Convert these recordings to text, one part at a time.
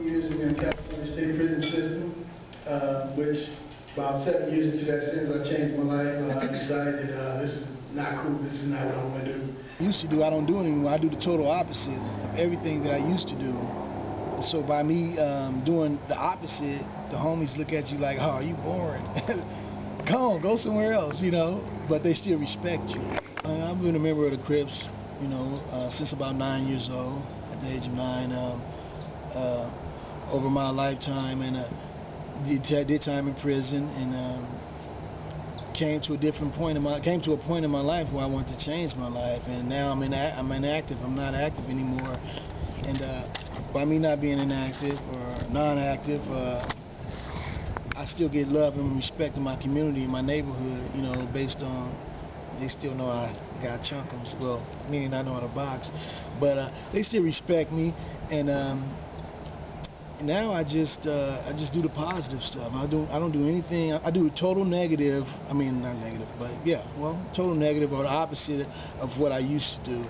years in the California State Prison System, which about 7 years into that sentence, I changed my life. I decided that this is not cool. This is not what I want to do. I don't do anymore. I do the total opposite of everything that I used to do. So by me doing the opposite, the homies look at you like, oh, you boring. Come on, go somewhere else, you know. But they still respect you. I've been a member of the Crips, you know, since about 9 years old. At the age of 9, over my lifetime, and did time in prison, and came to a point in my life where I wanted to change my life, and now I'm inactive. I'm not active anymore, and by me not being inactive or non-active, I still get love and respect in my community, in my neighborhood. You know, based on they still know I got chunkums. Well, meaning I know how to box, but they still respect me, and now I just do the positive stuff. I don't do anything. I do total negative. I mean, not negative, but yeah, well, total negative or the opposite of what I used to do.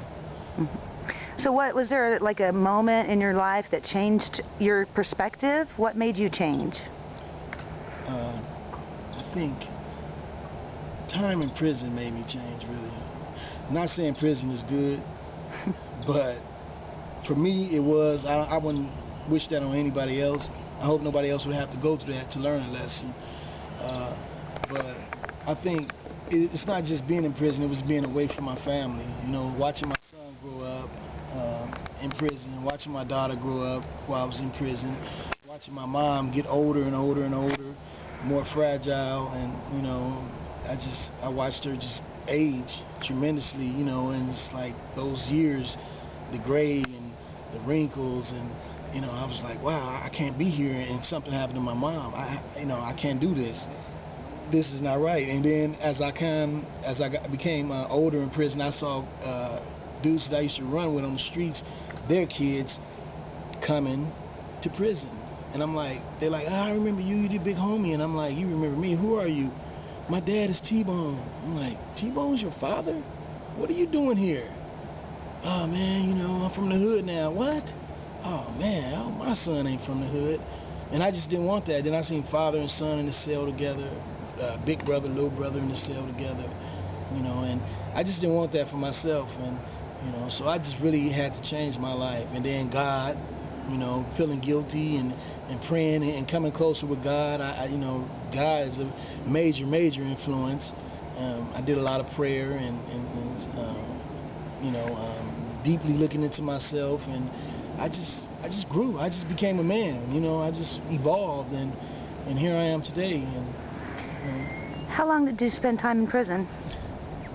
Mm-hmm. So was there like a moment in your life that changed your perspective? What made you change? I think time in prison made me change, really. I'm not saying prison is good, but for me it was. I wouldn't wish that on anybody else. I hope nobody else would have to go through that to learn a lesson. But I think it's not just being in prison, it was being away from my family. You know, watching my son grow up in prison, watching my daughter grow up while I was in prison, watching my mom get older and older and older, more fragile, and you know, I watched her just age tremendously, you know, and it's like those years, the gray and the wrinkles, and you know, I was like, wow, I can't be here, and something happened to my mom. I can't do this. This is not right. And then as I became older in prison, I saw dudes that I used to run with on the streets, their kids coming to prison, and I'm like, they're like, I remember you, you the big homie, and I'm like, you remember me? Who are you? My dad is T-Bone. I'm like, T-Bone's your father? What are you doing here? Oh man, you know, I'm from the hood now. What? Oh man, my son ain't from the hood. And I just didn't want that. Then I seen father and son in the cell together, big brother, little brother in the cell together, you know, and I just didn't want that for myself. And you know, so I just really had to change my life. And then God, you know, feeling guilty and praying and coming closer with God. You know, God is a major influence. I did a lot of prayer and you know, deeply looking into myself, and I just grew. I just became a man. You know, I just evolved, and here I am today. And how long did you spend time in prison?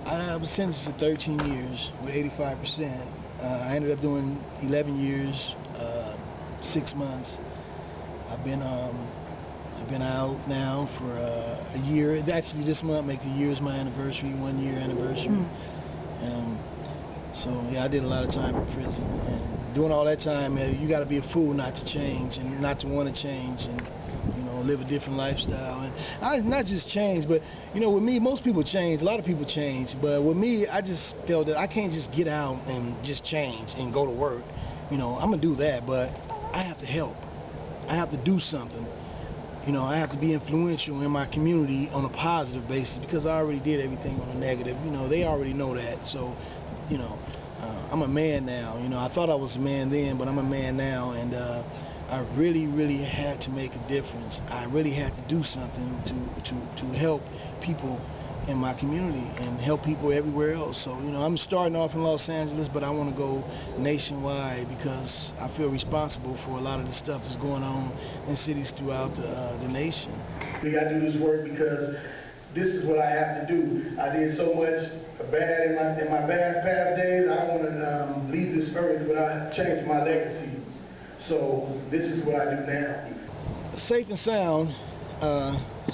I was sentenced to 13 years with 85%. I ended up doing 11 years, 6 months. I've been out now for a year. Actually, this month make a year is my anniversary, 1 year anniversary. So yeah, I did a lot of time in prison, and doing all that time, you got to be a fool not to change and not to want to change, and you know, live a different lifestyle. And not just change, but you know, with me, most people change. A lot of people change, but with me, I just felt that I can't just get out and just change and go to work. You know, I'm gonna do that, but I have to help. I have to do something. You know, I have to be influential in my community on a positive basis, because I already did everything on a negative. You know, they already know that. So, you know, I'm a man now. You know, I thought I was a man then, but I'm a man now, and I really had to make a difference. I really had to do something to help people in my community and help people everywhere else. So, you know, I'm starting off in Los Angeles, but I want to go nationwide, because I feel responsible for a lot of the stuff that's going on in cities throughout the nation. We got to do this work because this is what I have to do. I did so much bad in my past days. I want to leave this earth without changing my legacy. So this is what I do now. Safe and Sound.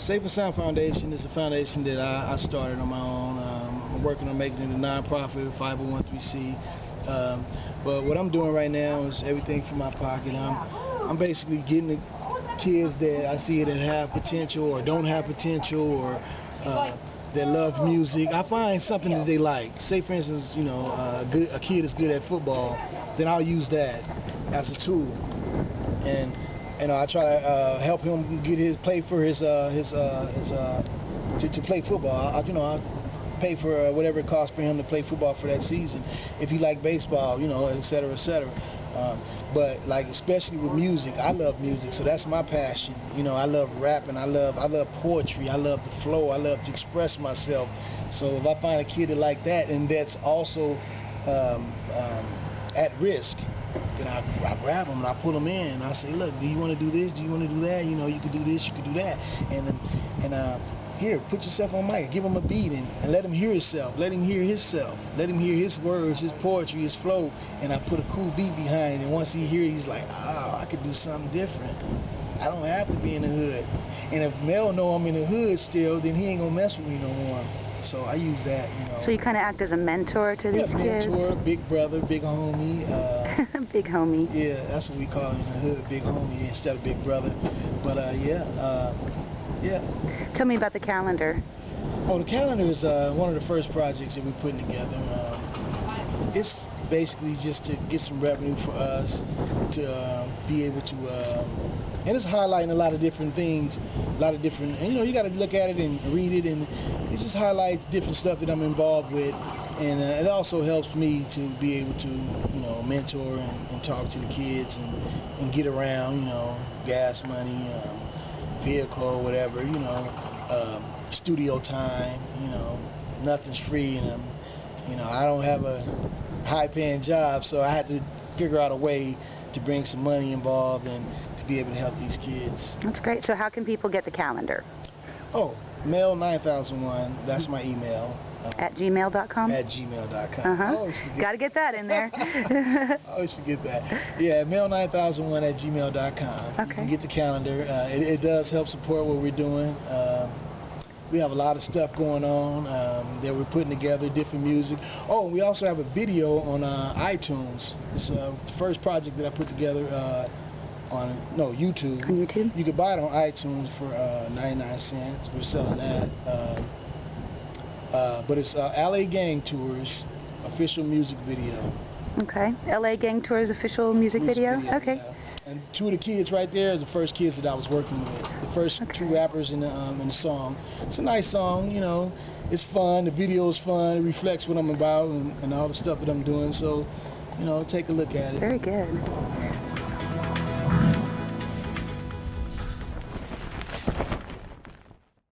Safe and Sound Foundation is a foundation that I started on my own. I'm working on making it a non-profit 501(c)(3). But what I'm doing right now is everything from my pocket. I'm basically getting the kids that I see that have potential or don't have potential, or that love music. I find something that they like. Say, for instance, you know, a kid is good at football, then I'll use that as a tool. And you know, I try to help him get his play for his to play football. You know, I pay for whatever it costs for him to play football for that season. If he like baseball, you know, et cetera, et cetera. But like especially with music, I love music, so that's my passion. You know, I love rapping, I love poetry, I love the flow, I love to express myself. So if I find a kid that like that and that's also at risk, then I grab them and I put them in and I say, look, do you want to do this? Do you want to do that? You know, you could do this, you could do that. And here, put yourself on mic, give him a beat and let him hear himself, let him hear himself, let him hear his words, his poetry, his flow, and I put a cool beat behind it, and once he hears it, he's like, oh, I could do something different. I don't have to be in the hood. And if Mel know I'm in the hood still, then he ain't gonna mess with me no more. So I use that, you know. So you kind of act as a mentor to these kids? Mentor, big brother, big homie. Big homie. Yeah, that's what we call him in the hood, big homie instead of big brother. But yeah. Tell me about the calendar. Oh, the calendar is one of the first projects that we're putting together. It's basically just to get some revenue for us to be able to, and it's highlighting a lot of different things, and you know, you got to look at it and read it, and it just highlights different stuff that I'm involved with, and it also helps me to be able to, you know, mentor and talk to the kids and get around, you know, gas money, vehicle, whatever, you know, studio time, you know, nothing's free, and you know, I don't have a high-paying job, so I had to figure out a way to bring some money involved and to be able to help these kids. That's great. So how can people get the calendar? Oh, Mel9001, that's my email. At gmail.com? At gmail.com. Got to get that in there. I always forget that. Yeah, Mel9001 at gmail.com. Okay. You can get the calendar. It does help support what we're doing. We have a lot of stuff going on that we're putting together, different music. Oh, we also have a video on iTunes. It's the first project that I put together on YouTube. On YouTube? You can buy it on iTunes for 99 cents. We're selling that. But it's LA Gang Tours official music video. Okay. LA Gang Tours official music video? Okay. Yeah. And two of the kids right there are the first kids that I was working with. The first two rappers in the song. It's a nice song, you know. It's fun. The video is fun. It reflects what I'm about and all the stuff that I'm doing. So, you know, take a look at it. Very good.